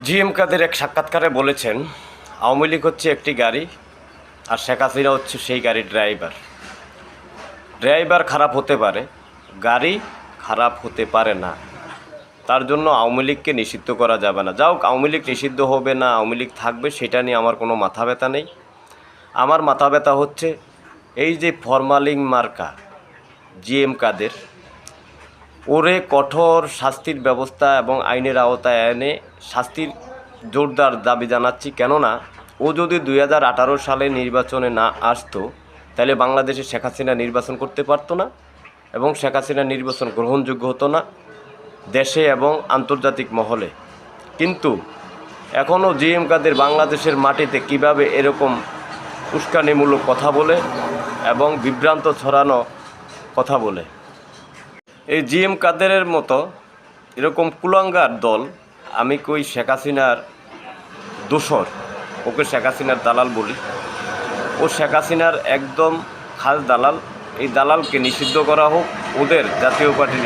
GM কাদের এক সাক্ষাৎকারে বলেছেন, আওয়ামী লীগ হচ্ছে একটি গাড়ি আর শেখ হাসিনা হচ্ছে সেই গাড়ির ড্রাইভার। ড্রাইভার খারাপ হতে পারে, গাড়ি খারাপ হতে পারে না। তার জন্য আওয়ামী লীগকে নিষিদ্ধ করা যাবে না। যাও, আওয়ামী লীগ নিষিদ্ধ হবে না, আওয়ামী লীগ থাকবে, সেটা নিয়ে আমার কোনো মাথা ব্যথা নেই। আমার মাথা ব্যথা হচ্ছে এই যে ফরমালিন মার্কা জিএম কাদের, ওরে কঠোর শাস্তির ব্যবস্থা এবং আইনের আওতায় এনে শাস্তির জোরদার দাবি জানাচ্ছি। কেননা ও যদি 2018 সালে নির্বাচনে না আসতো, তাহলে বাংলাদেশে শেখ হাসিনা নির্বাচন করতে পারতো না এবং শেখ হাসিনা নির্বাচন গ্রহণযোগ্য হতো না দেশে এবং আন্তর্জাতিক মহলে। কিন্তু এখনও জিএম কাদের বাংলাদেশের মাটিতে কিভাবে এরকম উস্কানিমূলক কথা বলে এবং বিভ্রান্ত ছড়ানো কথা বলে, এই জিএম কাদেরের মতো এরকম কুলাঙ্গার দল, আমি কই শেখ হাসিনার দোসর, ওকে শেখ হাসিনার দালাল বলি। ও শেখ হাসিনার একদম খাস দালাল। এই দালালকে নিষিদ্ধ করা হোক, ওদের জাতীয় পার্টি